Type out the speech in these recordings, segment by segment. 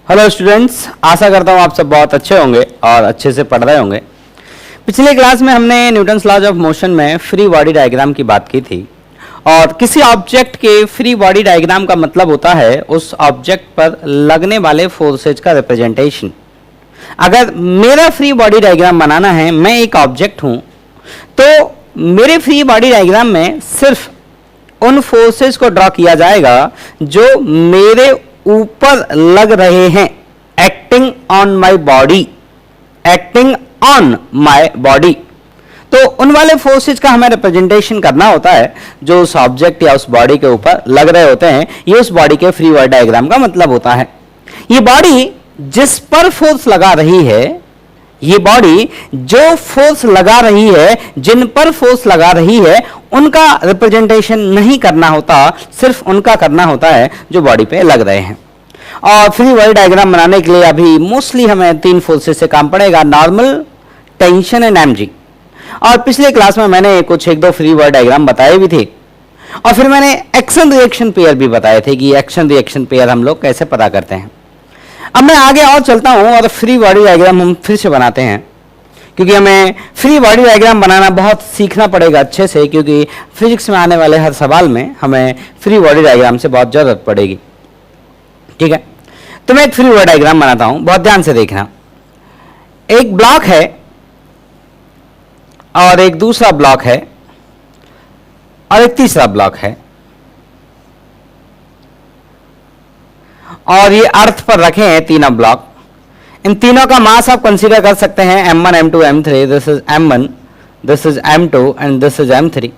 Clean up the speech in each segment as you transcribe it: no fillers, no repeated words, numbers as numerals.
Hello students, आशा करता हूँ आप सब बहुत अच्छे होंगे और अच्छे से पढ़ रहे होंगे। पिछले क्लास में हमने न्यूटन्स लॉज ऑफ मोशन में फ्री बॉडी डायग्राम की बात की थी और किसी ऑब्जेक्ट के फ्री बॉडी डायग्राम का मतलब होता है उस ऑब्जेक्ट पर लगने वाले फोर्सेज का रिप्रेजेंटेशन। अगर मेरा फ्री बॉडी डायग्राम बनाना है, मैं एक ऑब्जेक्ट हूं, तो मेरे फ्री बॉडी डायग्राम में सिर्फ उन फोर्सेज को ड्रॉ किया जाएगा जो मेरे ऊपर लग रहे हैं, acting on my body, acting on my body. तो उन वाले फोर्सेज का हमें रिप्रेजेंटेशन करना होता है जो उस ऑब्जेक्ट या उस बॉडी के ऊपर लग रहे होते हैं। ये उस बॉडी के फ्री बॉडी डायग्राम का मतलब होता है। ये बॉडी जिस पर फोर्स लगा रही है, ये बॉडी जो फोर्स लगा रही है, जिन पर फोर्स लगा रही है, उनका रिप्रेजेंटेशन नहीं करना होता, सिर्फ उनका करना होता है जो बॉडी पे लग रहे हैं। और फ्री बॉडी डायग्राम बनाने के लिए अभी मोस्टली हमें तीन फोर्सेस से काम पड़ेगा, नॉर्मल, टेंशन एंड एमजी। और पिछले क्लास में मैंने कुछ एक दो फ्री बॉडी डायग्राम बताए भी थे और फिर मैंने एक्शन रिएक्शन पेयर भी बताए थे कि एक्शन रिएक्शन पेयर हम लोग कैसे पता करते हैं। अब मैं आगे और चलता हूं और फ्री बॉडी डायग्राम हम फिर से बनाते हैं, क्योंकि हमें फ्री बॉडी डायग्राम बनाना बहुत सीखना पड़ेगा अच्छे से, क्योंकि फिजिक्स में आने वाले हर सवाल में हमें फ्री बॉडी डायग्राम से बहुत जरूरत पड़ेगी। ठीक है, तो मैं एक फ्री बॉडी डायग्राम बनाता हूं, बहुत ध्यान से देखना। एक ब्लॉक है और एक दूसरा ब्लॉक है और एक तीसरा ब्लॉक है और ये अर्थ पर रखे हैं तीनों ब्लॉक। इन तीनों का मास आप कंसीडर कर सकते हैं m1, m2, m3। This is m1, this is m2 and this is m3।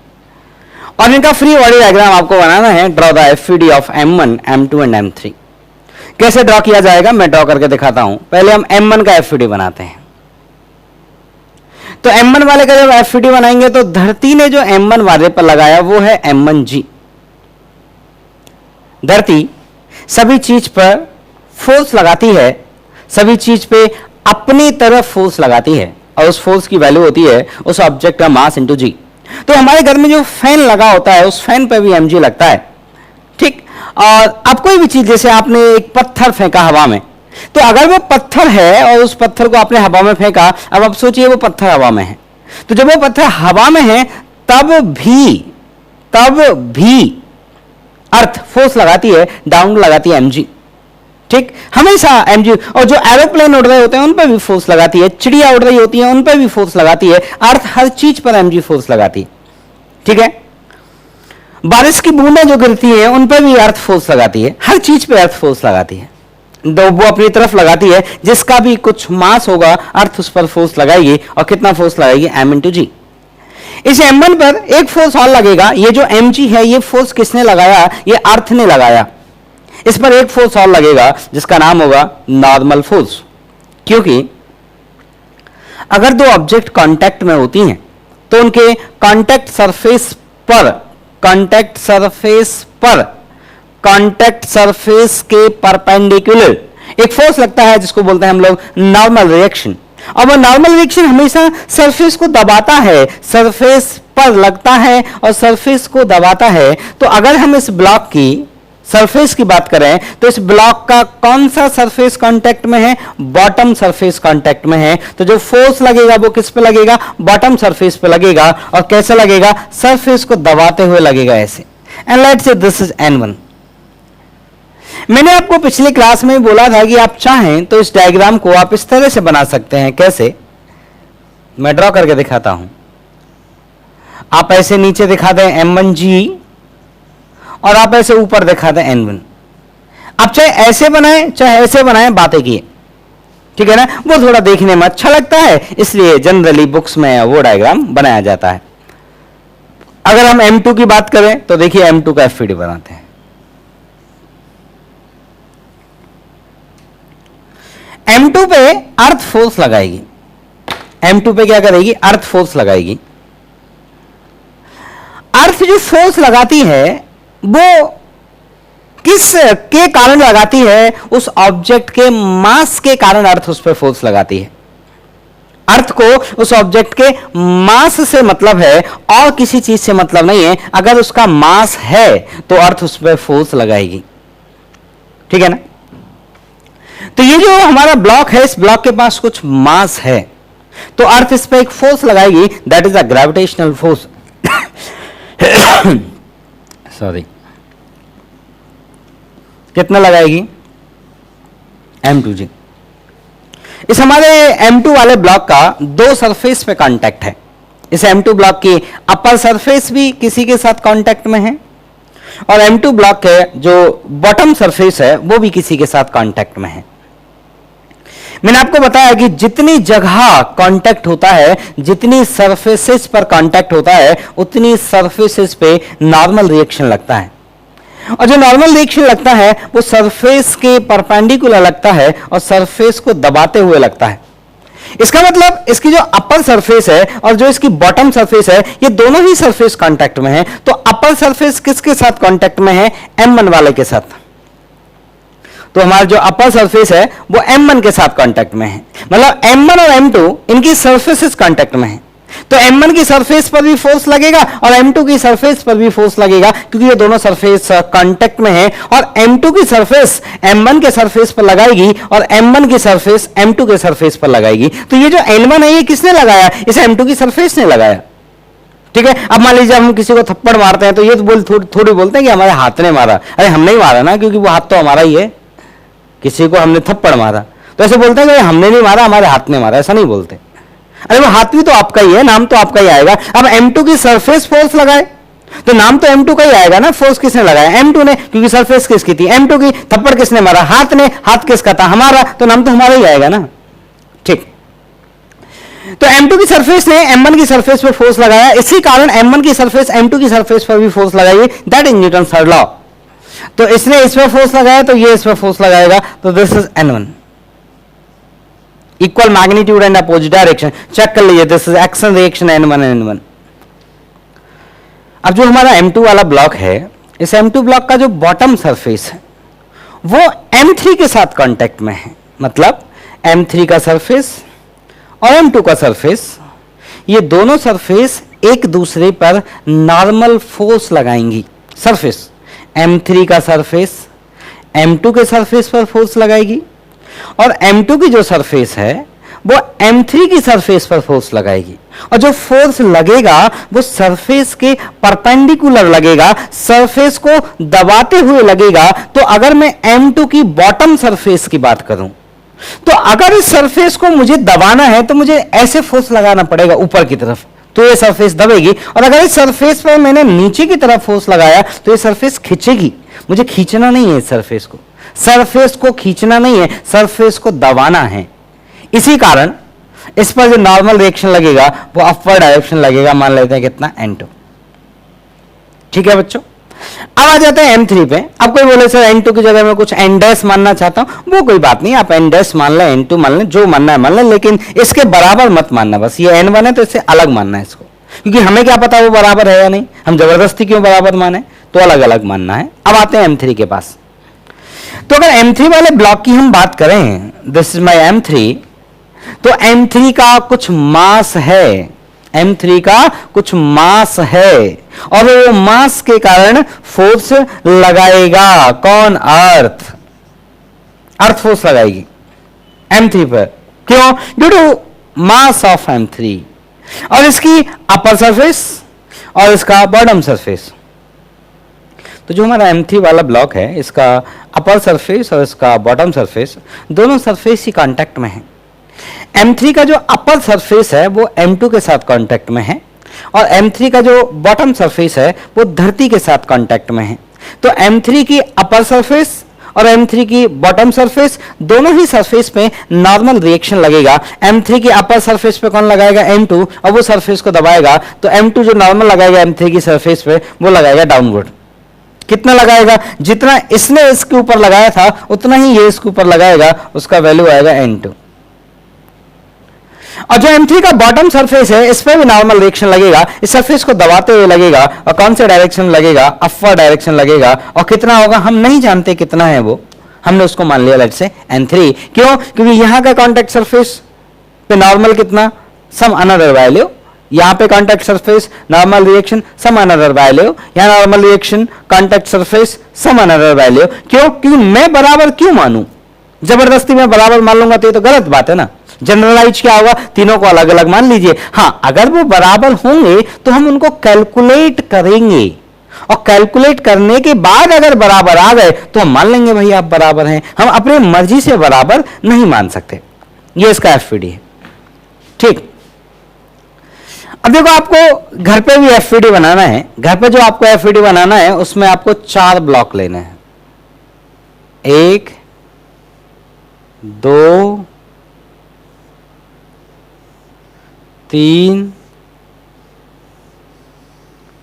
और इनका फ्री बॉडी डायग्राम आपको बनाना है। Draw the FVD of m1, m2 and m3। कैसे ड्रॉ किया जाएगा मैं ड्रॉ करके दिखाता हूं। पहले हम m1 का FVD बनाते हैं। तो m1 वाले का जब FVD बनाएंगे तो धरती ने जो m1 वाले पर लगाया वो है m1g। धरती सभी चीज पर फोर्स लगाती है, सभी चीज पे अपनी तरफ फोर्स लगाती है और उस फोर्स की वैल्यू होती है उस ऑब्जेक्ट का मास इंटू जी। तो हमारे घर में जो फैन लगा होता है उस फैन पे भी mg लगता है। ठीक, और अब कोई भी चीज, जैसे आपने एक पत्थर फेंका हवा में, तो अगर वो पत्थर है और उस पत्थर को आपने हवा में फेंका, अब आप सोचिए वो पत्थर हवा में है, तो जब वो पत्थर हवा में है तब भी अर्थ फोर्स लगाती है, डाउन लगाती है mg। ठीक, हमेशा mg। और जो एरोप्लेन उड़ रहे होते हैं उन पर भी फोर्स लगाती है, चिड़िया उड़ रही होती है उन पर भी फोर्स लगाती है, अर्थ हर चीज पर mg फोर्स लगाती है। ठीक है, बारिश की बूंदें जो गिरती है उन पर भी अर्थ फोर्स लगाती है, हर चीज पे अर्थ फोर्स लगाती है। तो वो अपनी तरफ लगाती है, जिसका भी कुछ मास होगा अर्थ उस पर फोर्स लगाएगी। और कितना फोर्स लगाएगी? m इंटू जी। इस m1 पर एक फोर्स और लगेगा। ये जो mg है ये फोर्स किसने लगाया? ये अर्थ ने लगाया। इस पर एक फोर्स और लगेगा जिसका नाम होगा नॉर्मल फोर्स। क्योंकि अगर दो ऑब्जेक्ट कांटेक्ट में होती हैं तो उनके कांटेक्ट सरफेस के परपेंडिकुलर एक फोर्स लगता है जिसको बोलते हैं हम लोग नॉर्मल रिएक्शन। और वो नॉर्मल रिएक्शन हमेशा सरफेस को दबाता है, सरफेस पर लगता है और सरफेस को दबाता है। तो अगर हम इस ब्लॉक की सरफेस की बात करें तो इस ब्लॉक का कौन सा सरफेस कांटेक्ट में है? बॉटम सरफेस कांटेक्ट में है। तो जो फोर्स लगेगा वो किस पे लगेगा? बॉटम सरफेस पे लगेगा। और कैसे लगेगा? सरफेस को दबाते हुए लगेगा, ऐसे। And let's say this is n1। मैंने आपको पिछली क्लास में बोला था कि आप चाहें तो इस डायग्राम को आप इस तरह से बना सकते हैं। कैसे? मैं ड्रॉ करके दिखाता हूं। आप ऐसे नीचे दिखा दें m1g और आप ऐसे ऊपर दिखा दें n1। आप चाहे ऐसे बनाएं चाहे ऐसे बनाएं, बातें किए। ठीक है ना, वो थोड़ा देखने में अच्छा लगता है, इसलिए जनरली बुक्स में वो डायग्राम बनाया जाता है। अगर हम m2 की बात करें तो देखिए m2 का FVD बनाते हैं। m2 पे अर्थ फोर्स लगाएगी। m2 पे क्या करेगी? अर्थ फोर्स लगाएगी। अर्थ जो फोर्स लगाती है वो किस के कारण लगाती है? उस ऑब्जेक्ट के मास के कारण अर्थ उस पर फोर्स लगाती है। अर्थ को उस ऑब्जेक्ट के मास से मतलब है और किसी चीज से मतलब नहीं है। अगर उसका मास है तो अर्थ उस पर फोर्स लगाएगी। ठीक है ना? तो ये जो हमारा ब्लॉक है, इस ब्लॉक के पास कुछ मास है, तो अर्थ इस पे एक फोर्स लगाएगी, that is a gravitational force. Sorry, कितना लगाएगी? m2g। इस हमारे m2 वाले ब्लॉक का दो सरफेस पे कांटेक्ट है। इस m2 ब्लॉक की अपर सरफेस भी किसी के साथ कांटेक्ट में है, और m2 ब्लॉक के जो बॉटम सरफेस है वो भी किसी के साथ कांटेक्ट में है। मैंने आपको बताया कि जितनी जगह कांटेक्ट होता है, जितनी सरफेसेस पर कांटेक्ट होता है, उतनी सरफेसेस पे नॉर्मल रिएक्शन लगता है, और जो नॉर्मल रिएक्शन लगता है वो सरफेस के परपेंडिकुलर लगता है और सरफेस को दबाते हुए लगता है। इसका मतलब इसकी जो अपर सरफेस है और जो इसकी बॉटम सरफेस है, ये दोनों ही सरफेस कांटेक्ट में है। तो अपर सरफेस किसके साथ कांटेक्ट में है? m1 वाले के साथ। तो हमारा जो अपर सरफेस है वो m1 के साथ कांटेक्ट में है, मतलब m1 और m2 इनकी सरफेसेस कांटेक्ट में है। तो m1 की सरफेस पर भी फोर्स लगेगा और m2 की सरफेस पर भी फोर्स लगेगा, क्योंकि ये दोनों सरफेस कांटेक्ट में है, और m2 की सरफेस m1 के सरफेस पर लगाएगी और m1 की सरफेस m2 के सरफेस पर लगाएगी। तो ये जो L1 है ये किसने लगाया? इसे m2 की सरफेस ने लगाया। ठीक है, अब मान लीजिए हम किसी को थप्पड़ मारते हैं तो ये तो थोड़ी बोलते हैं कि हमारे हाथ ने मारा। अरे हमने ही मारा ना, क्योंकि वो हाथ तो हमारा ही है। किसी को हमने थप्पड़ मारा तो ऐसे बोलते हैं कि हमने नहीं मारा, हमारे हाथ ने मारा, ऐसा नहीं बोलते। अरे वो हाथ भी तो आपका ही है, नाम तो आपका ही आएगा। अब m2 की सरफेस फोर्स लगाए तो नाम तो m2 का ही आएगा ना। फोर्स किसने लगाया? m2 ने, क्योंकि सरफेस किसकी थी? m2 की। थप्पड़ किसने मारा? हाथ ने। हाथ किसका था? हमारा। तो नाम तो हमारा ही आएगा ना। ठीक, तो m2 की सरफेस ने m1 की सरफेस पर फोर्स लगाया, इसी कारण m1 की सरफेस m2 की सरफेस पर भी फोर्स लगाई। That is Newton third law. तो इसने इस पर फोर्स लगाया तो ये इस पर फोर्स लगाएगा, तो this is n1। Equal magnitude and opposite direction. Check कर लीजिए, this is action reaction n1 n1। अब जो हमारा m2 वाला ब्लॉक है, इस m2 ब्लॉक का जो बॉटम सरफेस है वो m3 के साथ कांटेक्ट में है, मतलब m3 का सरफेस और m2 का सरफेस, ये दोनों सरफेस एक दूसरे पर नॉर्मल फोर्स लगाएंगी। सरफेस m3 का सरफेस m2 के सरफेस पर फोर्स लगाएगी, और m2 की जो सरफेस है वो m3 की सरफेस पर फोर्स लगाएगी, और जो फोर्स लगेगा वो सरफेस के परपेंडिकुलर लगेगा, सरफेस को दबाते हुए लगेगा। तो अगर मैं m2 की बॉटम सरफेस की बात करूं, तो अगर इस सरफेस को मुझे दबाना है तो मुझे ऐसे फोर्स लगाना पड़ेगा ऊपर की तरफ, तो ये सरफेस दबेगी। और अगर इस सरफेस पर मैंने नीचे की तरफ फोर्स लगाया तो ये सरफेस खींचेगी। मुझे खींचना नहीं है, इस सरफेस को खींचना नहीं है, सरफेस को दबाना है। इसी कारण इस पर जो नॉर्मल रिएक्शन लगेगा वो अपवर्ड डायरेक्शन लगेगा। मान लेते हैं कितना? n2। ठीक है बच्चों, अब आ जाते हैं m3 पे। अब कोई बोले सर n2 की जगह मैं कुछ n डैश मानना चाहता हूं, वो कोई बात नहीं, आप n डैश मान लें, n2 मान लें, जो मानना है मान लें, लेकिन इसके बराबर मत मानना। बस ये n1 है तो इससे अलग मानना है इसको, क्योंकि हमें क्या पता वो बराबर है या नहीं, हम जबरदस्ती क्यों बराबर माने, तो अलग अलग मानना है। अब आते हैं m3 के पास। तो अगर m3 वाले ब्लॉक की हम बात करें, दिस इज माई m3, तो m3 का कुछ मास है, m3 का कुछ मास है, और वो मास के कारण फोर्स लगाएगा। कौन? अर्थ फोर्स लगाएगी m3 पर। क्यों? Due to mass of m3, और इसकी अपर सरफेस और इसका बॉटम सरफेस। तो जो हमारा m3 वाला ब्लॉक है, इसका अपर सरफेस और इसका बॉटम सरफेस दोनों सरफेस ही कांटेक्ट में है। m3 का जो अपर सरफेस है वो m2 के साथ कांटेक्ट में है, और m3 का जो बॉटम सरफेस है वो धरती के साथ कांटेक्ट में है। तो m3 की अपर सरफेस और m3 की बॉटम सरफेस, दोनों ही सरफेस पे नॉर्मल रिएक्शन लगेगा। m3 की अपर सरफेस पे कौन लगाएगा? m2, और वो सरफेस को दबाएगा, तो m2 जो नॉर्मल लगाएगा m3 की सरफेस पे वो लगाएगा डाउनवर्ड। कितना लगाएगा? जितना इसने इसके ऊपर लगाया था उतना ही ये इसके ऊपर लगाएगा, उसका वैल्यू आएगा n2। और जो m3 का बॉटम सरफेस है इस पर भी नॉर्मल रिएक्शन लगेगा, इस सरफेस को दबाते हुए लगेगा, और कौन से डायरेक्शन लगेगा? अपवर्ड डायरेक्शन लगेगा। और कितना होगा हम नहीं जानते कितना है वो, हमने उसको मान लिया लेट्स से n3। क्यों? क्योंकि यहां का कॉन्टैक्ट सरफेस पे नॉर्मल कितना? Some another value. यहां पे contact surface normal reaction some another value, यहां normal reaction contact surface some another value. क्यों? क्योंकि मैं बराबर क्यों मानूं? जबरदस्ती मैं बराबर मान लूंगा तो ये तो गलत बात है ना। जनरलाइज क्या होगा, तीनों को अलग अलग मान लीजिए। हाँ, अगर वो बराबर होंगे तो हम उनको कैलकुलेट करेंगे, और कैलकुलेट करने के बाद अगर बराबर आ गए तो हम मान लेंगे भाई आप बराबर हैं। हम अपनी मर्जी से बराबर नहीं मान सकते। ये इसका एफपीडी है, ठीक। अब देखो, आपको घर पे भी एफपीडी बनाना है। घर पे जो आपको एफपीडी बनाना है उसमें आपको 4 ब्लॉक लेने हैं। 1 2 3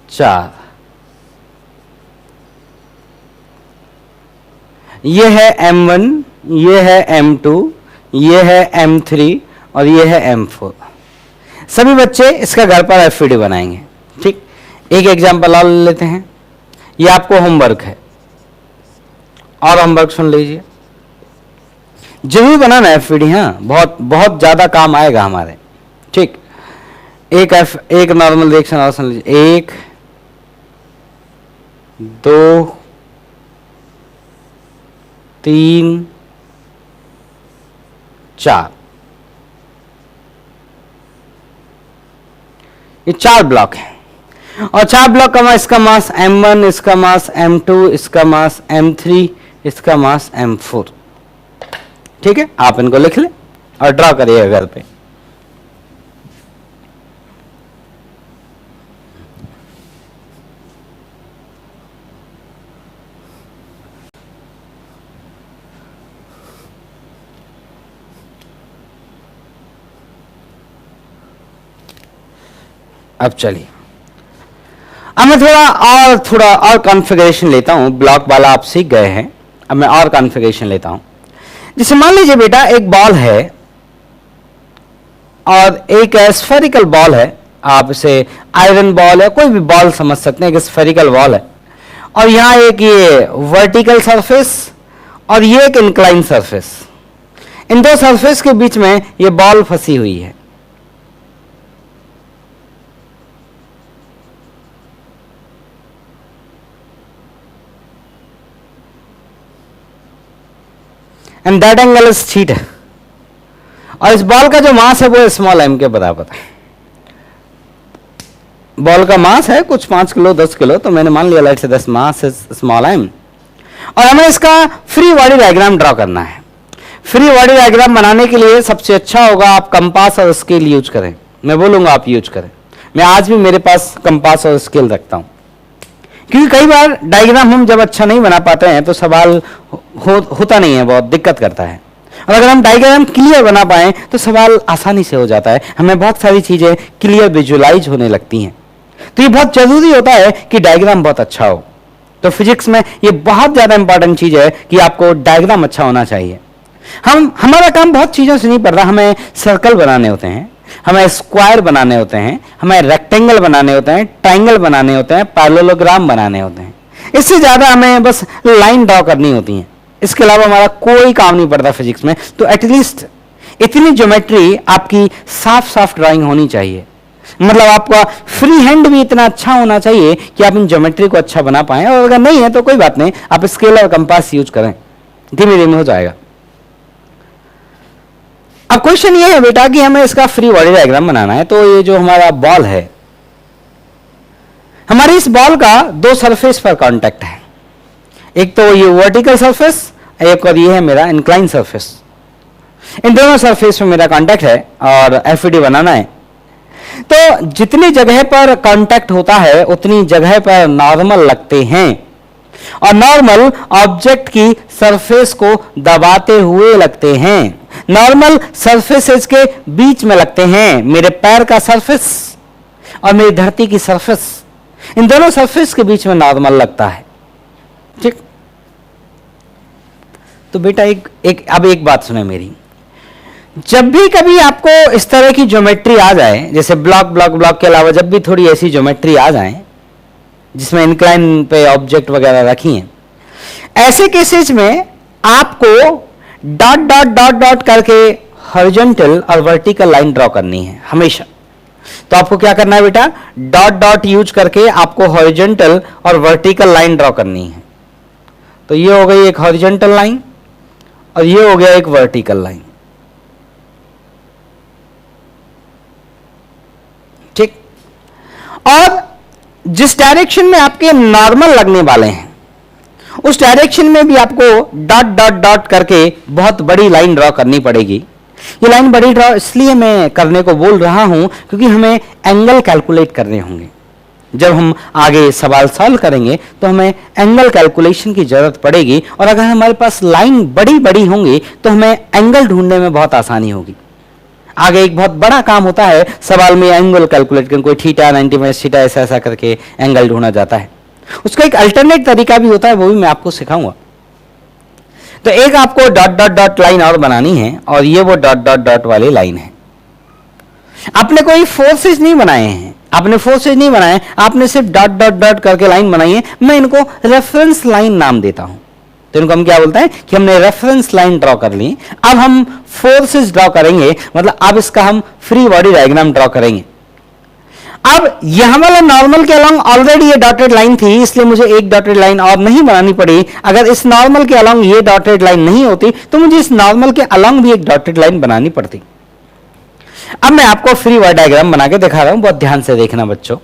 4। ये है M1, ये है M2, ये है M3 और ये है M4। सभी बच्चे इसका घर पर एफपीडी बनाएंगे, ठीक। एक एग्जांपल और लेते हैं। ये आपको होमवर्क है, और होमवर्क सुन लीजिए। जरूर बनाना एफपीडी, हाँ, बहुत बहुत ज्यादा काम आएगा हमारे, ठीक। एक नॉर्मल रिएक्शन और सुन लीजिए। 1 2 3 4। ये 4 ब्लॉक है, और 4 ब्लॉक का इसका मास M1, इसका मास M2, इसका मास M3, इसका मास M4, ठीक है। आप इनको लिख लें और ड्रॉ करिएगा घर पे। अब चलिए, अब मैं थोड़ा और कॉन्फ़िगरेशन लेता हूं। ब्लॉक वाला आप सीख गए हैं, अब मैं और कॉन्फ़िगरेशन लेता हूं। जैसे मान लीजिए बेटा, एक बॉल है और एक स्फेरिकल बॉल है। आप इसे आयरन बॉल है, कोई भी बॉल समझ सकते हैं, एक स्फेरिकल बॉल है, और यहां एक ये वर्टिकल सरफेस और ये एक इंक्लाइन सरफेस। इन दो सरफेस के बीच में ये बॉल फंसी हुई है। And that angle is theta, और इस बॉल का जो मास है वो स्मॉल m के बराबर है। बॉल का मास है कुछ 5 किलो 10 किलो, तो मैंने मान लिया let's say 10 mass is small m, और हमें इसका फ्री बॉडी डायग्राम ड्रॉ करना है। फ्री बॉडी डायग्राम बनाने के लिए सबसे अच्छा होगा आप कंपास और स्केल यूज करें। मैं बोलूंगा आप यूज करें। मैं आज भी मेरे पास कंपास और स्केल रखता हूं, क्योंकि कई बार डायग्राम हम जब अच्छा नहीं बना पाते हैं तो सवाल होता नहीं है, बहुत दिक्कत करता है। और अगर हम डायग्राम क्लियर बना पाए तो सवाल आसानी से हो जाता है, हमें बहुत सारी चीजें क्लियर विजुअलाइज होने लगती हैं। तो ये बहुत जरूरी होता है कि डायग्राम बहुत अच्छा हो। तो फिजिक्स में ये बहुत ज्यादा इंपॉर्टेंट चीज है कि आपको डायग्राम अच्छा होना चाहिए। हमारा काम बहुत चीजों से नहीं पड़ रहा, हमें सर्कल बनाने होते हैं, हमें स्क्वायर बनाने होते हैं, हमें रेक्टेंगल बनाने होते हैं, ट्राइंगल बनाने होते हैं, पैरेललोग्राम बनाने होते हैं। इससे ज्यादा हमें बस लाइन ड्रॉ करनी होती है। इसके अलावा हमारा कोई काम नहीं पड़ता फिजिक्स में। तो एटलीस्ट इतनी ज्योमेट्री आपकी साफ साफ ड्राइंग होनी चाहिए, मतलब आपका फ्री हैंड भी इतना अच्छा होना चाहिए कि आप इन ज्योमेट्री को अच्छा बना पाए। और अगर नहीं है तो कोई बात नहीं, आप स्केल और कंपास यूज करें, धीमे धीमे हो जाएगा। अब क्वेश्चन ये है बेटा कि हमें इसका फ्री बॉडी डायग्राम बनाना है। तो ये जो हमारा बॉल है, हमारी इस बॉल का 2 सरफेस पर कांटेक्ट है। एक तो ये वर्टिकल सरफेस, एक और ये है मेरा इंक्लाइन सरफेस। इन दोनों सरफेस में मेरा कांटेक्ट है और एफईडी बनाना है। तो जितनी जगह पर कांटेक्ट होता है उतनी जगह पर नॉर्मल लगते हैं, और नॉर्मल ऑब्जेक्ट की सरफेस को दबाते हुए लगते हैं। नॉर्मल सरफेसेस के बीच में लगते हैं, मेरे पैर का सरफेस और मेरी धरती की सरफेस, इन दोनों सरफेस के बीच में नॉर्मल लगता है, ठीक। तो बेटा अब एक बात सुने मेरी, जब भी कभी आपको इस तरह की ज्योमेट्री आ जाए, जैसे ब्लॉक ब्लॉक ब्लॉक के अलावा जब भी थोड़ी ऐसी ज्योमेट्री आ जाए जिसमें इंक्लाइन पे ऑब्जेक्ट वगैरह रखी हैं, ऐसे केसेस में आपको डॉट डॉट डॉट डॉट करके हॉरिजॉन्टल और वर्टिकल लाइन ड्रॉ करनी है हमेशा। तो आपको क्या करना है बेटा, डॉट डॉट यूज करके आपको हॉरिजॉन्टल और वर्टिकल लाइन ड्रॉ करनी है। तो ये हो गई एक हॉरिजॉन्टल लाइन और ये हो गया एक वर्टिकल लाइन। ठीक, और जिस डायरेक्शन में आपके नॉर्मल लगने वाले हैं उस डायरेक्शन में भी आपको डॉट डॉट डॉट करके बहुत बड़ी लाइन ड्रॉ करनी पड़ेगी। ये लाइन बड़ी ड्रॉ इसलिए मैं करने को बोल रहा हूं क्योंकि हमें एंगल कैलकुलेट करने होंगे। जब हम आगे सवाल सॉल्व करेंगे तो हमें एंगल कैलकुलेशन की जरूरत पड़ेगी, और अगर हमारे पास लाइन बड़ी बड़ी होंगी तो हमें एंगल ढूंढने में बहुत आसानी होगी। आगे एक बहुत बड़ा काम होता है सवाल में एंगल कैलकुलेट करना, कोई थीटा 90 माइनस थीटा ऐसा ऐसा करके एंगल ढूंढा जाता है। उसका एक अल्टरनेट तरीका भी होता है, वो भी मैं आपको सिखाऊंगा। तो एक आपको डॉट डॉट डॉट लाइन और बनानी है, और ये वो डॉट डॉट डॉट वाली लाइन है। आपने कोई फोर्सेज नहीं बनाए हैं, आपने सिर्फ डॉट डॉट डॉट करके लाइन बनाई है। मैं इनको रेफरेंस लाइन नाम देता हूं। तो इनको हम क्या बोलते हैं कि हमने रेफरेंस लाइन ड्रॉ कर ली। अब हम फोर्सेस ड्रॉ करेंगे, मतलब अब इसका हम फ्री बॉडी डायग्राम ड्रॉ करेंगे। अब यहां वाला नॉर्मल के अलोंग ऑलरेडी ये डॉटेड लाइन थी, इसलिए मुझे एक डॉटेड लाइन और नहीं बनानी पड़ी। अगर इस नॉर्मल के अलोंग ये डॉटेड लाइन नहीं होती तो मुझे इस नॉर्मल के अलोंग भी एक डॉटेड लाइन बनानी पड़ती। अब मैं आपको फ्री बॉडी डायग्राम बना के दिखा रहा हूं, बहुत ध्यान से देखना बच्चों।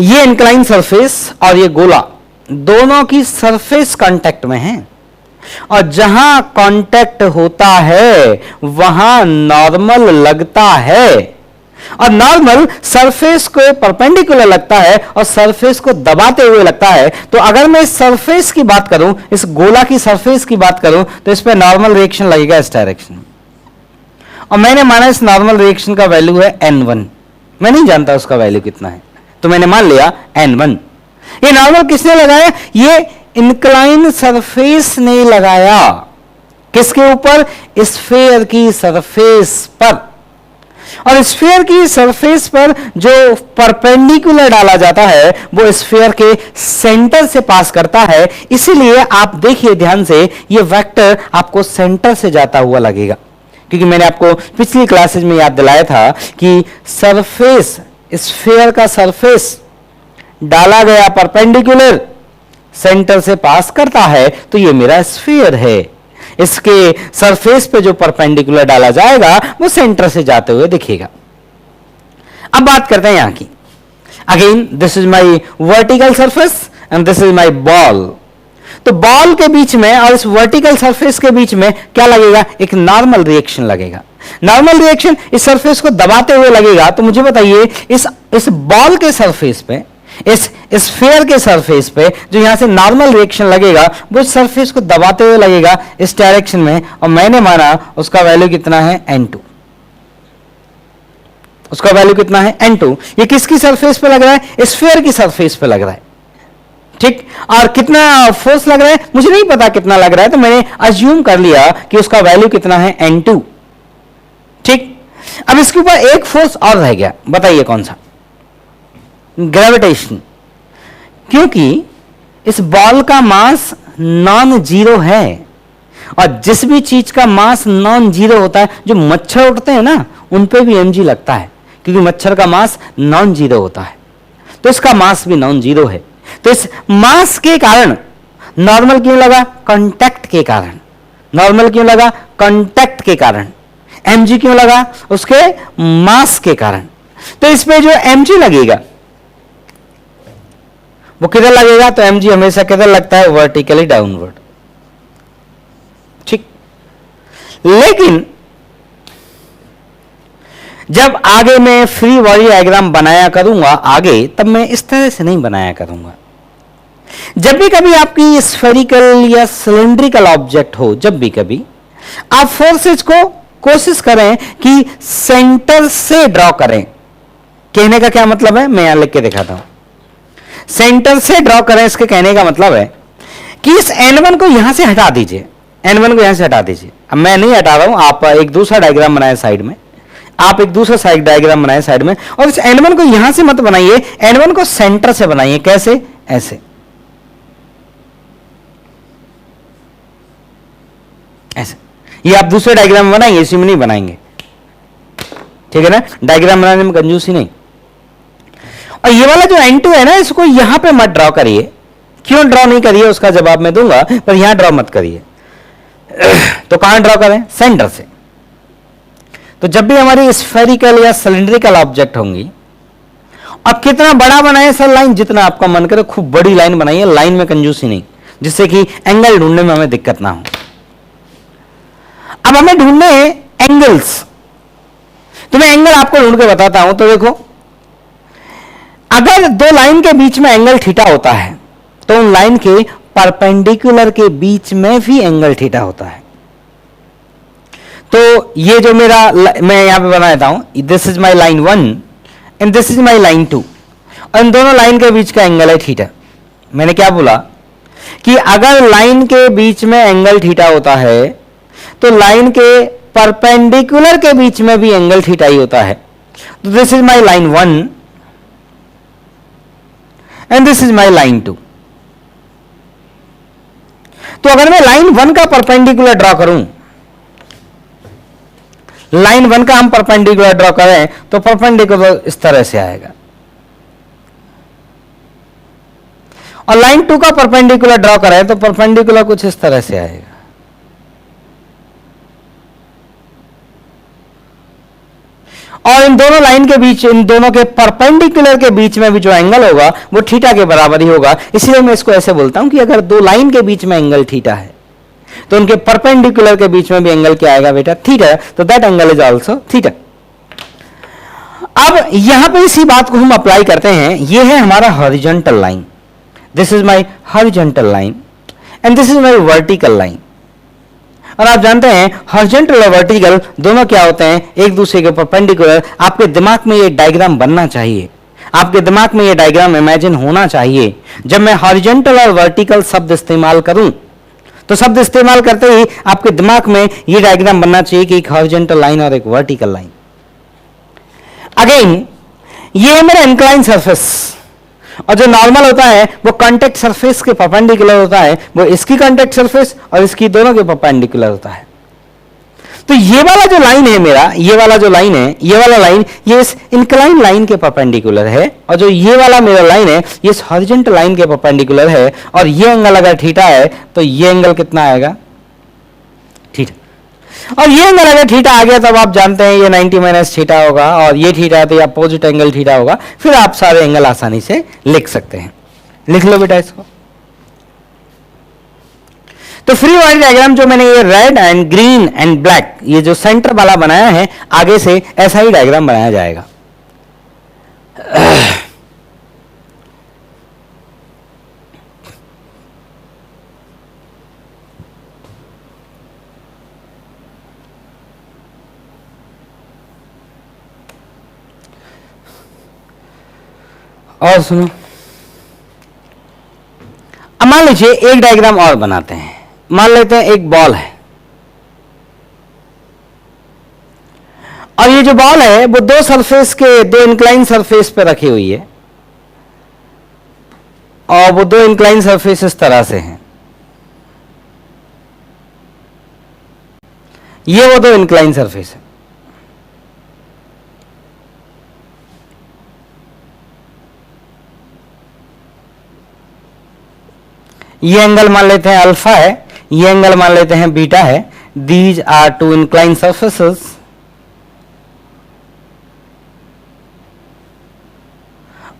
ये इंक्लाइन सरफेस और ये गोला दोनों की सरफेस कांटेक्ट में है, और जहां कांटेक्ट होता है वहां नॉर्मल लगता है, और नॉर्मल सरफेस को परपेंडिकुलर लगता है और सरफेस को दबाते हुए लगता है। तो अगर मैं इस सरफेस की बात करूं, इस गोला की सरफेस की बात करूं, तो इस पे नॉर्मल रिएक्शन लगेगा इस डायरेक्शन में, और मैंने माना इस नॉर्मल रिएक्शन का वैल्यू है n1। मैं नहीं जानता उसका वैल्यू कितना है, तो मैंने मान लिया n1। ये नॉर्मल किसने लगाया? ये इंक्लाइन सरफेस ने लगाया। किसके ऊपर? स्फीयर की सरफेस पर। और स्फीयर की सरफेस पर जो परपेंडिकुलर डाला जाता है वो स्फीयर के सेंटर से पास करता है, इसीलिए आप देखिए ध्यान से, ये वेक्टर आपको सेंटर से जाता हुआ लगेगा। क्योंकि मैंने आपको पिछली क्लासेज में याद दिलाया था कि सरफेस, स्फीयर का सरफेस डाला गया परपेंडिकुलर सेंटर से पास करता है, तो ये मेरा स्फीयर है। इसके सरफेस पे जो परपेंडिकुलर डाला जाएगा वो सेंटर से जाते हुए दिखेगा। अब बात करते हैं यहां की। Again this is my vertical surface and this is my ball. तो बॉल के बीच में और इस वर्टिकल सरफेस के बीच में क्या लगेगा? एक नॉर्मल रिएक्शन लगेगा। नॉर्मल रिएक्शन इस सरफेस को दबाते हुए लगेगा। तो मुझे बताइए, इस बॉल के सरफेस पे, इस स्फीयर के सरफेस पे जो यहां से नॉर्मल रिएक्शन लगेगा वो सरफेस को दबाते हुए लगेगा इस डायरेक्शन में, और मैंने माना उसका वैल्यू कितना है? n2। उसका वैल्यू कितना है? n2। ये किसकी सरफेस पे लग रहा है? स्फीयर की सरफेस पे लग रहा है। ठीक, और कितना फोर्स लग रहा है मुझे नहीं पता कितना लग रहा है, तो मैंने अज्यूम कर लिया कि उसका वैल्यू कितना है? n2। ठीक, अब इसके ऊपर एक फोर्स और रह गया, बताइए कौन सा? ग्रेविटेशन। क्योंकि इस बॉल का मास नॉन जीरो है, और जिस भी चीज का मास नॉन जीरो होता है, जो मच्छर उठते हैं ना उन पे भी mg लगता है, क्योंकि मच्छर का मास नॉन जीरो होता है, तो इसका मास भी नॉन जीरो है। तो इस मास के कारण नॉर्मल क्यों लगा? कांटेक्ट के कारण। नॉर्मल क्यों लगा? कांटेक्ट के कारण। mg क्यों लगा? उसके मास के कारण। तो इस पे जो mg लगेगा वो किधर लगेगा? तो mg हमेशा किधर लगता है? Vertically downward. ठीक, लेकिन जब आगे मैं फ्री बॉडी डायग्राम बनाया करूंगा आगे, तब मैं इस तरह से नहीं बनाया करूंगा। जब भी कभी आपकी स्फेरिकल या सिलेंड्रिकल ऑब्जेक्ट हो, जब भी कभी आप फोर्सेज को कोशिश करें कि सेंटर से ड्रॉ करें। कहने का क्या मतलब है? मैं यहां लिख के दिखाता हूं। सेंटर से ड्रॉ करें, इसके कहने का मतलब है कि इस n1 को यहां से हटा दीजिए। n1 को यहां से हटा दीजिए। अब मैं नहीं हटा रहा हूं, आप एक दूसरा डायग्राम बनाए साइड में, आप एक दूसरा साइड डायग्राम बनाए साइड में, और इस n1 को यहां से मत बनाइए, n1 को सेंटर से बनाइए। कैसे? ऐसे, ऐसे। ये आप दूसरे डायग्राम में बनाएंगे, इसी में नहीं बनाएंगे, ठीक है ना? डायग्राम बनाने में कंजूसी नहीं। और ये वाला जो n2 है ना, इसको यहां पे मत ड्रॉ करिए। क्यों ड्रॉ नहीं करिए उसका जवाब मैं दूंगा, पर यहां ड्रॉ मत करिए। तो कहां ड्रॉ करें? सेंटर से। तो जब भी हमारी स्फेरिकल या सिलिंड्रिकल ऑब्जेक्ट होंगी, अब कितना बड़ा बनाए सर लाइन? जितना आपका मन करे खूब बड़ी लाइन बनाइए, लाइन में कंजूसी नहीं, जिससे कि एंगल ढूंढने में हमें दिक्कत ना हो। अब हमें ढूंढने हैं एंगल्स, तो मैं एंगल आपको ढूंढ के बताता हूं। तो देखो, अगर दो लाइन के बीच में एंगल थीटा होता है तो उन लाइन के परपेंडिकुलर के बीच में भी एंगल थीटा होता है। तो ये जो मेरा मैं यहां पे बना देता हूं, this is my line 1 and this is my line 2, और इन दोनों लाइन के बीच का एंगल है थीटा। मैंने क्या बोला कि अगर लाइन के बीच में एंगल थीटा होता है तो लाइन के परपेंडिकुलर के बीच में भी एंगल थीटा ही होता है। तो this is my line 1 and this is my line 2। तो अगर मैं लाइन 1 का परपेंडिकुलर ड्रॉ करूं, लाइन 1 का हम परपेंडिकुलर ड्रॉ करें तो परपेंडिकुलर इस तरह से आएगा, और लाइन 2 का परपेंडिकुलर ड्रॉ करें तो परपेंडिकुलर कुछ इस तरह से आएगा। और इन दोनों लाइन के बीच, इन दोनों के परपेंडिकुलर के बीच में भी जो एंगल होगा वो थीटा के बराबर ही होगा। इसलिए मैं इसको ऐसे बोलता हूं कि अगर दो लाइन के बीच में एंगल थीटा है तो उनके परपेंडिकुलर के बीच में भी एंगल क्या आएगा बेटा? थीटा। तो that angle is also theta. अब यहां पे इसी बात को हम अप्लाई करते हैं। ये है हमारा horizontal line, this is my horizontal line and this is my vertical line. और आप जानते हैं हॉरिजॉन्टल और वर्टिकल दोनों क्या होते हैं? एक दूसरे के परपेंडिकुलर। आपके दिमाग में ये डायग्राम बनना चाहिए, आपके दिमाग में ये डायग्राम इमेजिन होना चाहिए। जब मैं हॉरिजॉन्टल और वर्टिकल शब्द इस्तेमाल करूं तो शब्द इस्तेमाल करते ही आपके दिमाग में ये डायग्राम बनना चाहिए कि एक हॉरिजॉन्टल लाइन और एक वर्टिकल लाइन। अगेन, ये है मेरा इंक्लाइन सरफेस, और जो नॉर्मल होता है वो कॉन्टेक्ट सरफेस के परपेंडिकुलर होता है, वो इसकी कॉन्टेक्ट सरफेस और इसकी दोनों के परपेंडिकुलर होता है। तो ये वाला जो लाइन है मेरा, ये वाला जो लाइन है, ये वाला लाइन ये इस इंक्लाइन लाइन के परपेंडिकुलर है, और जो ये वाला मेरा लाइन है ये इस हॉरिजॉन्टल लाइन के परपेंडिकुलर है। और ये एंगल अगर थीटा है तो ये एंगल कितना आएगा? थीटा। और ये एंगल अगर थीटा आ गया तब आप जानते हैं ये 90 माइनस थीटा होगा, और ये थीटा है तो ये अपोजिट एंगल थीटा होगा। फिर आप सारे एंगल आसानी से लिख सकते हैं। लिख लो बेटा इसको। तो फ्री बॉडी डायग्राम जो मैंने ये red and green and black ये जो सेंटर वाला बनाया है, आगे से ऐसा ही डायग्राम बनाया जाएगा। और सुनो, अब मान लीजिए एक डायग्राम और बनाते हैं। मान लेते हैं एक बॉल है, और ये जो बॉल है वो दो सरफेस के, दो इंक्लाइन सरफेस पे रखी हुई है, और वो दो इंक्लाइन सरफेस इस तरह से हैं। ये वो दो इंक्लाइन सरफेस है। ये एंगल मान लेते हैं अल्फा है, ये एंगल मान लेते हैं बीटा है। These are two incline surfaces,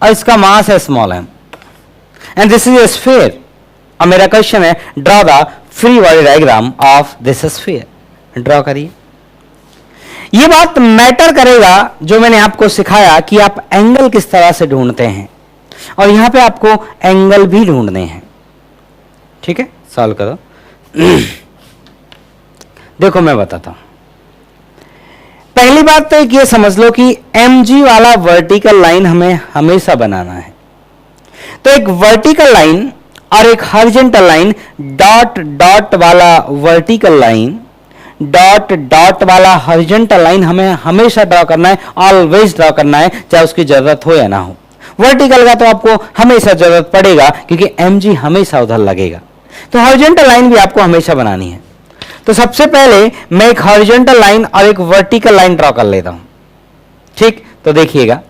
और इसका मास है small M, and this is a sphere. और मेरा क्वेश्चन है draw the free body diagram of this sphere. Draw करिए। ये बात मैटर करेगा जो मैंने आपको सिखाया कि आप एंगल किस तरह से ढूंढते हैं, और यहां पे आपको एंगल भी ढूंढने हैं। ठीक है, सॉल्व करो। देखो मैं बताता हूं। पहली बात तो एक ये समझ लो कि mg वाला वर्टिकल लाइन हमें हमेशा बनाना है। तो एक वर्टिकल लाइन और एक हॉरिजॉन्टल लाइन, डॉट डॉट वाला वर्टिकल लाइन, डॉट डॉट वाला हॉरिजॉन्टल लाइन हमें हमेशा ड्रॉ करना है, ऑलवेज ड्रॉ करना है, चाहे उसकी जरूरत हो या ना हो। वर्टिकल का तो आपको हमेशा जरूरत पड़ेगा क्योंकि mg हमेशा उधर लगेगा। तो हॉरिजॉन्टल लाइन भी आपको हमेशा बनानी है। तो सबसे पहले मैं एक हॉरिजॉन्टल लाइन और एक वर्टिकल लाइन ड्रॉ कर लेता हूं। ठीक, तो देखिएगा,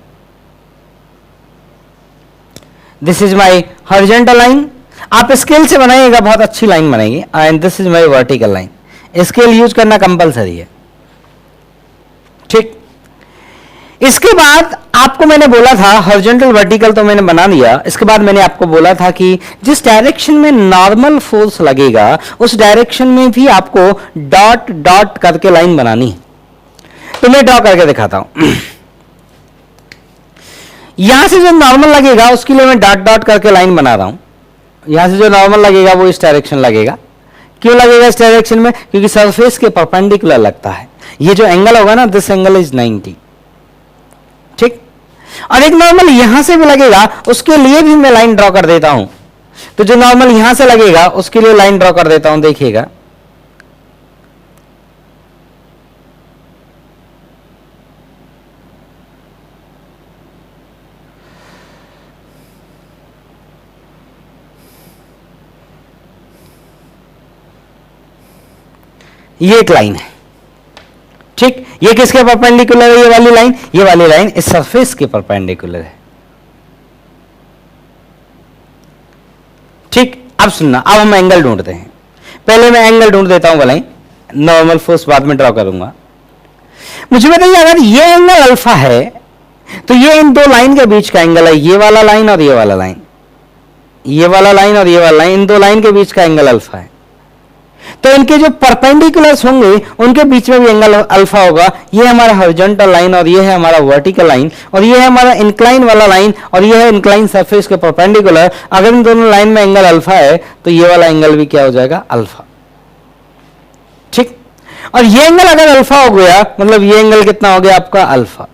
this is my horizontal line. आप स्केल से बनाइएगा, बहुत अच्छी लाइन बनेगी। And this is my vertical line. Scale use करना कंपलसरी है, ठीक। इसके बाद आपको मैंने बोला था हॉरिजॉन्टल वर्टिकल तो मैंने बना दिया। इसके बाद मैंने आपको बोला था कि जिस डायरेक्शन में नॉर्मल फोर्स लगेगा उस डायरेक्शन में भी आपको डॉट डॉट करके लाइन बनानी है। तो मैं ड्रॉ करके दिखाता हूं। यहां से जो नॉर्मल लगेगा उसके लिए मैं डॉट डॉट करके लाइन बना रहा हूं। यहां से जो नॉर्मल लगेगा वो इस डायरेक्शन लगेगा। क्यों लगेगा इस डायरेक्शन में? क्योंकि सरफेस के परपेंडिकुलर लगता है। ये जो एंगल होगा ना, दिस एंगल इज 90, ठीक। और एक नॉर्मल यहां से भी लगेगा, उसके लिए भी मैं लाइन ड्रॉ कर देता हूं। तो जो नॉर्मल यहां से लगेगा उसके लिए लाइन ड्रॉ कर देता हूं, देखिएगा। ये एक लाइन है, ठीक। ये किसके परपेंडिकुलर है? ये वाली लाइन। ये वाली लाइन इस सरफेस के परपेंडिकुलर है, ठीक। अब सुनना, अब हम एंगल ढूंढते हैं। पहले मैं एंगल ढूंढ देता हूं भलाई, नॉर्मल फोर्स बाद में ड्रॉ करूंगा। मुझे बताइए, अगर ये एंगल अल्फा है तो ये इन दो लाइन के बीच का एंगल है, ये वाला लाइन और ये वाला लाइन। ये वाला लाइन और ये वाला लाइन, इन दो लाइन के बीच का एंगल अल्फा है। तो इनके जो परपेंडिकुलर्स होंगे उनके बीच में भी एंगल अल्फा होगा। ये हमारा हॉरिजॉन्टल लाइन और ये है हमारा वर्टिकल लाइन, और ये है हमारा इंक्लाइन वाला लाइन, और ये है इंक्लाइन सरफेस के परपेंडिकुलर। अगर इन दोनों लाइन में एंगल अल्फा है तो ये वाला एंगल भी क्या हो जाएगा? अल्फा, ठीक। और ये एंगल अगर अल्फा हो गया मतलब ये एंगल कितना हो गया आपका? अल्फा,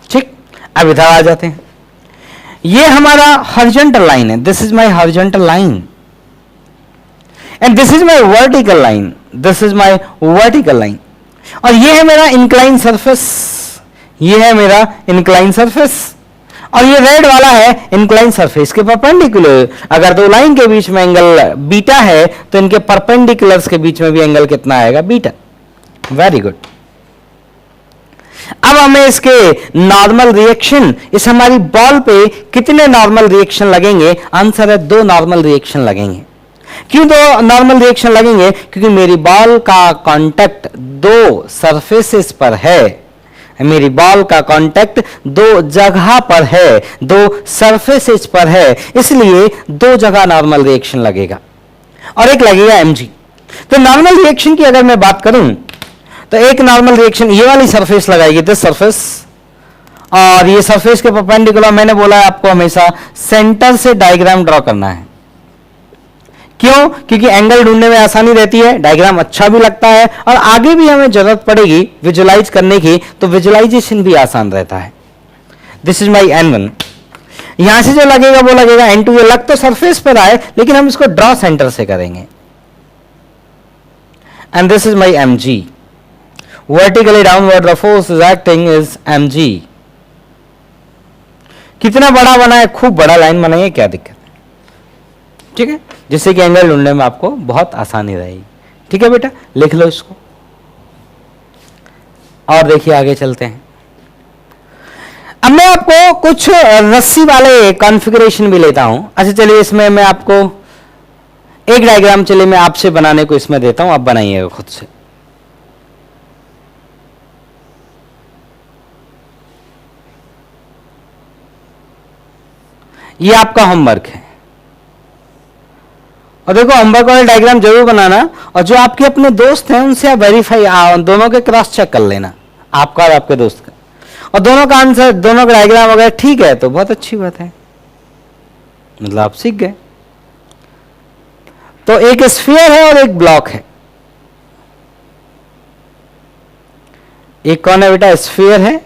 ठीक। अब इधर आ जाते हैं। ये हमारा हॉरिजॉन्टल लाइन है, this is my horizontal line and this is my vertical line, this is my vertical line. और ये है मेरा इंक्लाइन सरफेस, ये है मेरा इंक्लाइन सरफेस, और ये रेड वाला है इंक्लाइन सरफेस के परपेंडिकुलर। अगर दो लाइन के बीच में एंगल बीटा है तो इनके परपेंडिकुलर्स के बीच में भी एंगल कितना आएगा? बीटा। Very good. अब हमें इसके नॉर्मल रिएक्शन, इस हमारी बॉल पे कितने नॉर्मल रिएक्शन लगेंगे? आंसर है 2 नॉर्मल रिएक्शन लगेंगे। क्यों 2 नॉर्मल रिएक्शन लगेंगे? क्योंकि मेरी बॉल का कांटेक्ट 2 सरफेसेस पर है। मेरी बॉल का कांटेक्ट 2 जगह पर है, 2 सरफेसेस पर है, इसलिए 2 जगह नॉर्मल रिएक्शन लगेगा और एक लगेगा mg। तो नॉर्मल रिएक्शन की अगर मैं बात करूं तो एक नॉर्मल रिएक्शन ये वाली सरफेस लगाएगी, दिस सरफेस, और ये सरफेस के परपेंडिकुलर। मैंने बोला है आपको हमेशा सेंटर से डायग्राम ड्रॉ करना है। क्यों? क्योंकि एंगल ढूंढने में आसानी रहती है, डायग्राम अच्छा भी लगता है, और आगे भी हमें जरूरत पड़ेगी विजुलाइज करने की तो विजुलाइजेशन भी आसान रहता है। This is my N1। यहां से जो लगेगा वो लगेगा N2। ये लग तो सरफेस पर आए लेकिन हम इसको ड्रॉ सेंटर से करेंगे। And this is my mg। Vertically downward the force is acting is mg। कितना बड़ा बना है? खूब बड़ा लाइन बनाइए, क्या दिक्कत है, ठीक है, जिससे कि एंगल ढूंढने में आपको बहुत आसानी रहेगी। ठीक है बेटा, लिख लो इसको। और देखिए आगे चलते हैं। अब मैं आपको कुछ रस्सी वाले कॉन्फ़िगरेशन भी लेता हूं। अच्छा चलिए, इसमें मैं आपको एक डायग्राम चलिए मैं आपसे बनाने को इसमें देता हूं, आप बनाइएगा खुद से। ये आपका होमवर्क है, और देखो होमवर्क वाला डायग्राम जरूर बनाना, और जो आपके अपने दोस्त हैं उनसे आप वेरीफाई, दोनों के क्रॉस चेक कर लेना, आपका और आपके दोस्त का, और दोनों का आंसर, दोनों का डायग्राम अगर ठीक है तो बहुत अच्छी बात है, मतलब आप सीख गए। तो एक स्फीयर है और एक ब्लॉक है। एक कौन है बेटा? स्फीयर है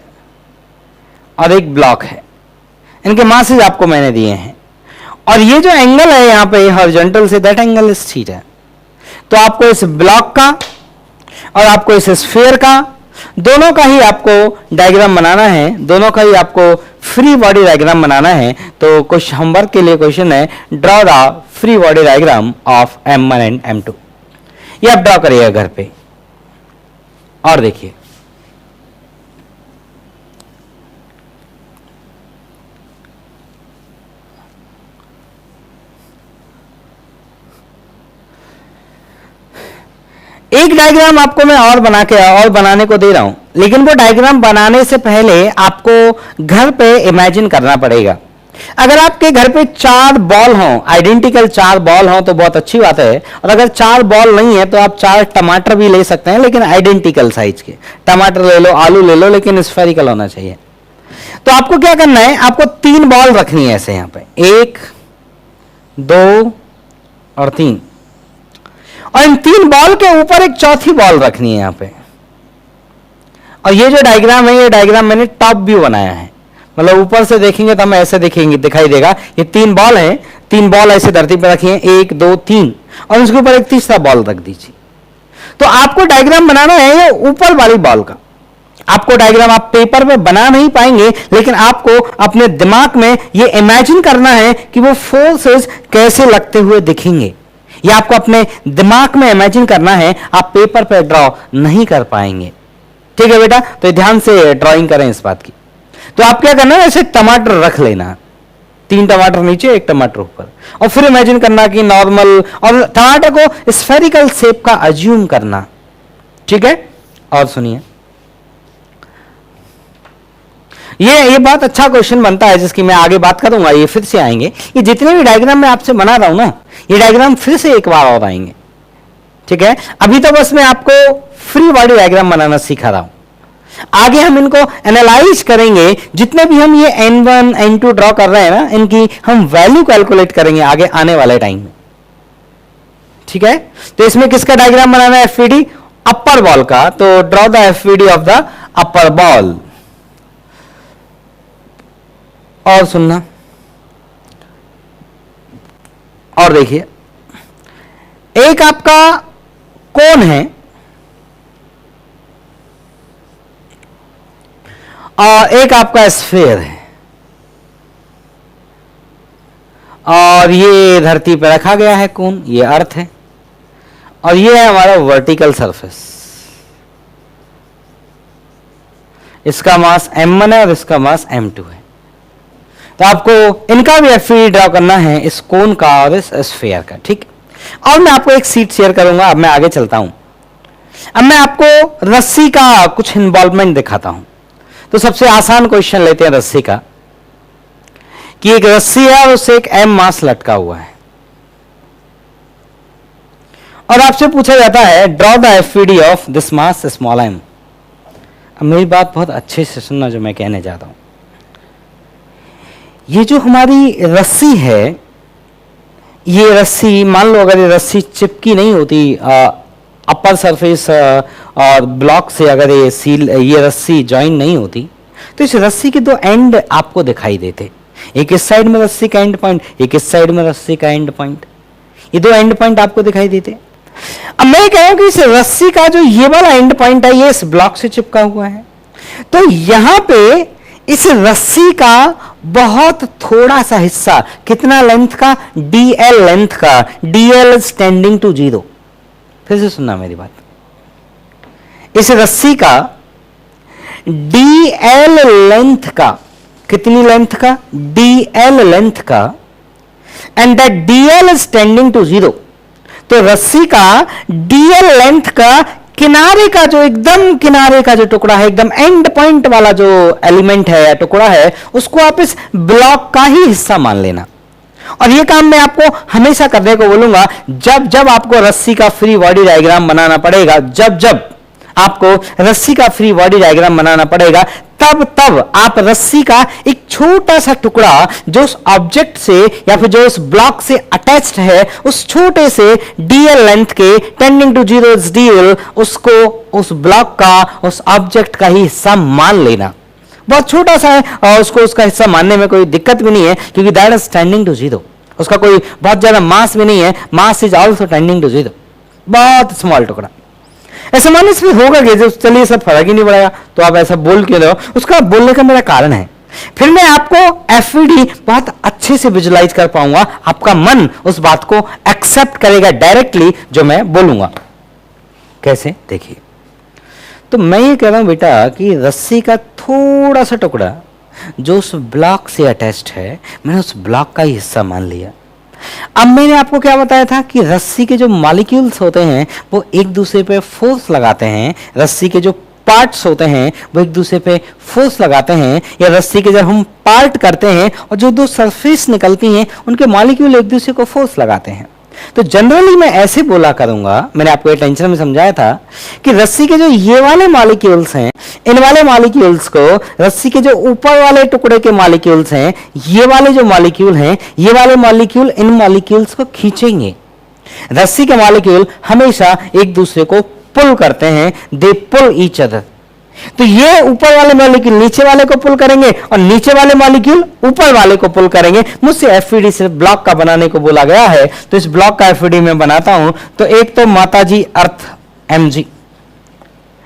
और एक ब्लॉक है। इनके मासेज आपको मैंने दिए हैं, और ये जो एंगल है यहां पे हॉरिजॉन्टल से, दैट एंगल इज थीटा। तो आपको इस ब्लॉक का और आपको इस स्फीयर का, दोनों का ही आपको डायग्राम बनाना है, दोनों का ही आपको फ्री बॉडी डायग्राम बनाना है। तो कुछ होमवर्क के लिए क्वेश्चन है, draw the free body diagram of M1 and M2। ये आप ड्रॉ करिएगा घर पे। और देखिए एक डायग्राम आपको मैं और बनाने को दे रहा हूं, लेकिन वो डायग्राम बनाने से पहले आपको घर पे इमेजिन करना पड़ेगा। अगर आपके घर पे 4 बॉल हों, आइडेंटिकल 4 बॉल हों तो बहुत अच्छी बात है, और अगर 4 बॉल नहीं है तो आप 4 टमाटर भी ले सकते हैं, लेकिन आइडेंटिकल साइज के टमाटर ले लो, आलू ले लो, लेकिन स्फेरिकल होना चाहिए। तो आपको क्या करना है, आपको 3 बॉल रखनी है ऐसे, यहां पे 1 2 और 3, और इन 3 बॉल के ऊपर एक चौथी बॉल रखनी है यहां पे। और ये जो डायग्राम है, ये डायग्राम मैंने टॉप व्यू बनाया है, मतलब ऊपर से देखेंगे तो हमें ऐसे दिखाई देगा। ये 3 बॉल है, 3 बॉल ऐसे धरती पर रखी है, 1 2 3, और उसके ऊपर एक तीसरा बॉल रख दीजिए। तो आपको डायग्राम बनाना है ये ऊपर वाली बॉल का। आपको डायग्राम आप पेपर में बना नहीं पाएंगे, लेकिन आपको अपने दिमाग में ये इमेजिन करना है कि वो फोर्सेस कैसे लगते हुए दिखेंगे। ये आपको अपने दिमाग में इमेजिन करना है, आप पेपर पे ड्रॉ नहीं कर पाएंगे। ठीक है बेटा, तो ध्यान से ड्राइंग करें इस बात की। तो आप क्या करना है, ऐसे टमाटर रख लेना, 3 टमाटर नीचे 1 टमाटर ऊपर, और फिर इमेजिन करना कि नॉर्मल, और टमाटर को स्फेरिकल शेप का अज्यूम करना। ठीक है, और सुनिए, ये बहुत अच्छा क्वेश्चन बनता है जिसकी मैं आगे बात करूंगा, ये फिर से आएंगे। ये जितने भी डायग्राम मैं आपसे बना रहा हूं ना, ये डायग्राम फिर से एक बार और आएंगे। ठीक है, अभी तो बस मैं आपको फ्री बॉडी डायग्राम बनाना सिखा रहा हूं, आगे हम इनको एनालाइज करेंगे। जितने भी हम ये n1 n2 ड्रॉ कर रहे हैं ना, इनकी हम वैल्यू कैलकुलेट करेंगे आगे आने वाले टाइम में। ठीक है, तो इसमें किसका डायग्राम बनाना है, एफवीडी अपर बॉल का। तो draw the FBD of the upper ball. और सुनना, और देखिए, एक आपका कोन है और एक आपका स्फीयर है, और ये धरती पर रखा गया है कोन, ये अर्थ है, और ये है हमारा वर्टिकल सरफेस। इसका मास m1 है और इसका मास m2 है। तो आपको इनका भी एफवीडी ड्रॉ करना है, इस कोन का और इस स्फीयर का। ठीक, और मैं आपको एक सीट शेयर करूंगा। अब मैं आगे चलता हूं, अब मैं आपको रस्सी का कुछ इन्वॉल्वमेंट दिखाता हूं। तो सबसे आसान क्वेश्चन लेते हैं रस्सी का, कि एक रस्सी है और उससे एक m मास लटका हुआ है, और आपसे पूछा जाता है draw the FBD of this mass small m। अब मेरी बात बहुत अच्छे से सुनना जो मैं कहने जाता हूं। ये जो हमारी रस्सी है, ये रस्सी, मान लो अगर ये रस्सी चिपकी नहीं होती अपर सरफेस और ब्लॉक से, अगर ये रस्सी ज्वाइन नहीं होती, तो इस रस्सी के 2 एंड आपको दिखाई देते। एक इस साइड में रस्सी का एंड पॉइंट, एक इस साइड में रस्सी का एंड पॉइंट, ये 2 एंड पॉइंट आपको दिखाई देते। अब मैं कह रहा हूं कि इस रस्सी का जो ये वाला एंड पॉइंट है, ये इस ब्लॉक से चिपका हुआ है। तो यहां पे इस रस्सी का बहुत थोड़ा सा हिस्सा, कितना लेंथ का, dl लेंथ का, dl स्टैंडिंग टू 0। फिर से सुनना मेरी बात, इस रस्सी का dl लेंथ का, कितनी लेंथ का, dl लेंथ का, and that dl standing to 0। तो रस्सी का dl लेंथ का किनारे का जो एकदम किनारे का जो टुकड़ा है, एकदम एंड पॉइंट वाला जो एलिमेंट है या टुकड़ा है, उसको आप इस ब्लॉक का ही हिस्सा मान लेना। और ये काम मैं आपको हमेशा करने को बोलूंगा जब जब आपको रस्सी का फ्री बॉडी डायग्राम बनाना पड़ेगा। जब जब आपको रस्सी का फ्री बॉडी डायग्राम बनाना पड़ेगा, तब तब आप रस्सी का एक छोटा सा टुकड़ा जो उस ऑब्जेक्ट से या फिर जो उस ब्लॉक से अटैच्ड है, उस छोटे से dl लेंथ के टेंडिंग टू 0 dl, उसको उस ब्लॉक का, उस ऑब्जेक्ट का ही हिस्सा मान लेना। बहुत छोटा सा है और उसको उसका हिस्सा मानने में कोई दिक्कत भी नहीं है, क्योंकि दैट इज टेंडिंग टू 0। उसका कोई बहुत ज्यादा मास भी नहीं है, mass is also tending to 0। बहुत स्मॉल टुकड़ा। ऐसा मानने से होगा कि चलिए सब फर्क ही नहीं पड़ेगा, तो आप ऐसा बोल क्यों रहे हो, उसका बोलने का मेरा कारण है। फिर मैं आपको एफवीडी बहुत अच्छे से विजुलाइज कर पाऊंगा, आपका मन उस बात को एक्सेप्ट करेगा डायरेक्टली जो मैं बोलूंगा। कैसे, देखिए। तो मैं ये कह रहा हूं बेटा कि रस्सी का थोड़ा सा टुकड़ा जो उस ब्लॉक से अटैच्ड है, मैंने उस ब्लॉक का ही हिस्सा मान लिया। अब मैंने आपको क्या बताया था कि रस्सी के जो मॉलिक्यूल्स होते हैं वो एक दूसरे पे फोर्स लगाते हैं, रस्सी के जो पार्ट्स होते हैं वो एक दूसरे पे फोर्स लगाते हैं, या रस्सी के जब हम पार्ट करते हैं और जो दो सरफेस निकलती हैं उनके मॉलिक्यूल एक दूसरे को फोर्स लगाते हैं। तो जनरली मैं ऐसे बोला करूंगा, मैंने आपको टेंशन में समझाया था कि रस्सी के जो ये वाले मॉलिक्यूल्स हैं, इन वाले मॉलिक्यूल्स को रस्सी के जो ऊपर वाले टुकड़े के मॉलिक्यूल्स हैं, ये वाले जो मॉलिक्यूल हैं, ये वाले मॉलिक्यूल इन मॉलिक्यूल्स को खींचेंगे। रस्सी के मॉलिक्यूल हमेशा एक दूसरे को पुल करते हैं, दे पुल ईच अदर। तो ये ऊपर वाले मॉलिक्यूल नीचे वाले को पुल करेंगे और नीचे वाले मॉलिक्यूल ऊपर वाले को पुल करेंगे। मुझसे एफईडी से ब्लॉक का बनाने को बोला गया है, तो इस ब्लॉक का एफईडी में बनाता हूं। तो एक तो माताजी अर्थ mg,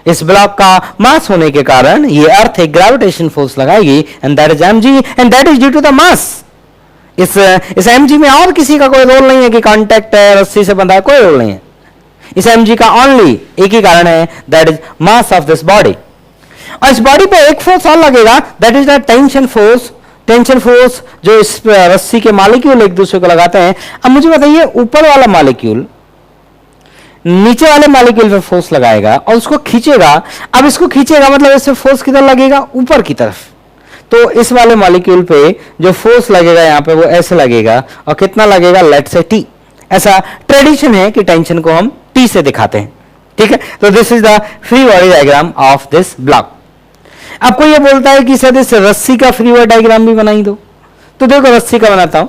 इस ब्लॉक का मास होने के कारण ये अर्थ एक ग्रेविटेशन फोर्स लगाएगी, and that is mg and that is due to the mass. इस mg में और किसी का कोई रोल नहीं है कि कांटेक्ट है, रस्सी से बंधा है, कोई रोल नहीं है। इस mg का ओनली एक ही कारण है, that is mass of this body. और इस बॉडी पे एक फोर्स और लगेगा, that is the tension force. Tension force जो इस रस्सी के मॉलिक्यूल एक दूसरे को लगाते हैं। अब मुझे बताइए, ऊपर वाला मॉलिक्यूल नीचे वाले मॉलिक्यूल पे फोर्स लगाएगा और उसको खींचेगा। अब इसको खींचेगा मतलब इससे फोर्स किधर लगेगा? ऊपर की तरफ। तो इस वाले मॉलिक्यूल पे जो फोर्स लगेगा यहां पे वो ऐसे लगेगा, और कितना लगेगा? लेट से टी। ऐसा ट्रेडिशन है कि टेंशन को हम टी से दिखाते हैं, ठीक है। तो this is the free body diagram of this block. आपको ये बोलता है कि सर इस रस्सी का फ्री बॉडी डायग्राम भी बनाई दो, तो देखो रस्सी का बनाता हूं।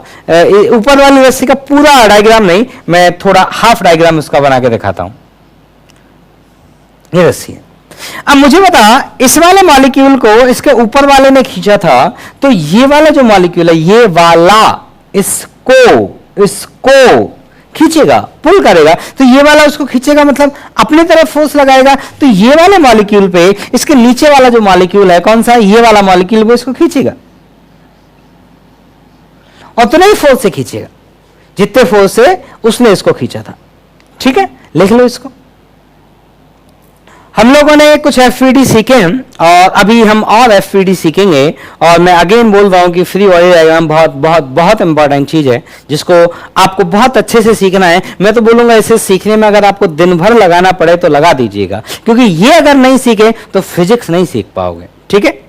ऊपर वाली रस्सी का पूरा डायग्राम नहीं, मैं थोड़ा हाफ डायग्राम उसका बना के दिखाता हूं। ये रस्सी है। अब मुझे बता, इस वाले मॉलिक्यूल को इसके ऊपर वाले ने खींचा था, तो ये वाला जो मॉलिक्यूल है, ये वाला इसको खींचेगा, पुल करेगा। तो ये वाला उसको खींचेगा मतलब अपने तरफ फोर्स लगाएगा। तो ये वाले मॉलिक्यूल पे इसके नीचे वाला जो मॉलिक्यूल है, कौन सा? ये वाला मॉलिक्यूल, वो इसको खींचेगा, उतने ही फोर्स से खींचेगा जितने फोर्स से उसने इसको खींचा था, ठीक है। लिख लो इसको। हम लोगों ने कुछ एफईडी सीखे हैं और अभी हम और एफईडी सीखेंगे। और मैं अगेन बोल रहा हूं कि फ्री बॉडी डायग्राम बहुत बहुत बहुत इंपॉर्टेंट चीज है, जिसको आपको बहुत अच्छे से सीखना है। मैं तो बोलूंगा इसे सीखने में अगर आपको दिन भर लगाना पड़े तो लगा दीजिएगा, क्योंकि ये अगर नहीं सीखे तो फिजिक्स नहीं सीख पाओगे, ठीक है।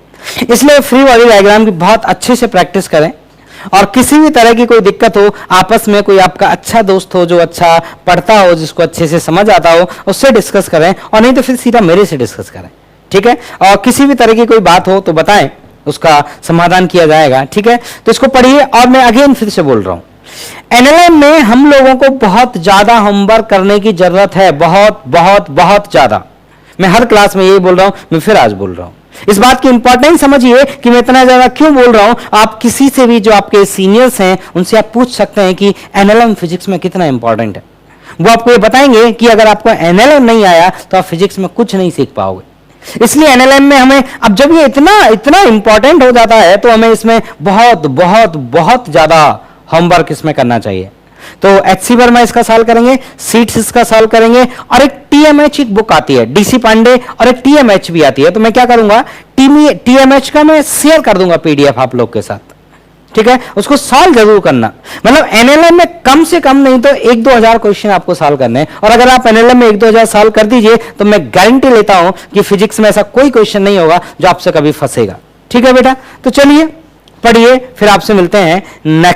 इसलिए फ्री बॉडी डायग्राम की बहुत अच्छे से प्रैक्टिस करें, और किसी भी तरह की कोई दिक्कत हो, आपस में कोई आपका अच्छा दोस्त हो जो अच्छा पढ़ता हो, जिसको अच्छे से समझ आता हो, उससे डिस्कस करें, और नहीं तो फिर सीधा मेरे से डिस्कस करें, ठीक है। और किसी भी तरह की कोई बात हो तो बताएं, उसका समाधान किया जाएगा, ठीक है। तो इसको पढ़िए। और मैं अगेन फिर से बोल रहा हूं, एनएलएम में हम लोगों को बहुत ज्यादा होमवर्क करने की जरूरत है, बहुत बहुत बहुत ज्यादा। मैं हर क्लास में यही बोल रहा हूं, मैं फिर आज बोल रहा हूं। इस बात की इंपॉर्टेंस समझिए कि मैं इतना ज्यादा क्यों बोल रहा हूं। आप किसी से भी जो आपके सीनियर्स हैं उनसे आप पूछ सकते हैं कि एनएलएम फिजिक्स में कितना इंपॉर्टेंट है। वो आपको ये बताएंगे कि अगर आपको एनएलएम नहीं आया तो आप फिजिक्स में कुछ नहीं सीख पाओगे। इसलिए एनएलएम में हमें, अब जब ये इतना इतना इंपॉर्टेंट हो जाता है तो हमें इसमें बहुत बहुत बहुत ज्यादा होमवर्क इसमें करना चाहिए। तो एचसी वर्मा इसका सॉल्व करेंगे, सीट्स इसका सॉल्व करेंगे, और एक टीएमएच एक बुक आती है डीसी पांडे, और एक टीएमएच भी आती है। तो मैं क्या करूंगा, टीएमएच का मैं शेयर कर दूंगा पीडीएफ आप लोग के साथ, ठीक है। उसको सॉल्व जरूर करना। मतलब एनएलएम में कम से कम नहीं तो 1-2 हजार क्वेश्चन आपको सॉल्व करने हैं, और अगर आप एनएलएम में 1-2 हजार सॉल्व कर दीजिए तो मैं गारंटी लेता हूं कि फिजिक्स में ऐसा कोई क्वेश्चन नहीं होगा जो आपसे कभी फंसेगा, ठीक है बेटा। तो चलिए पढ़िए, फिर आपसे मिलते हैं नेक्स्ट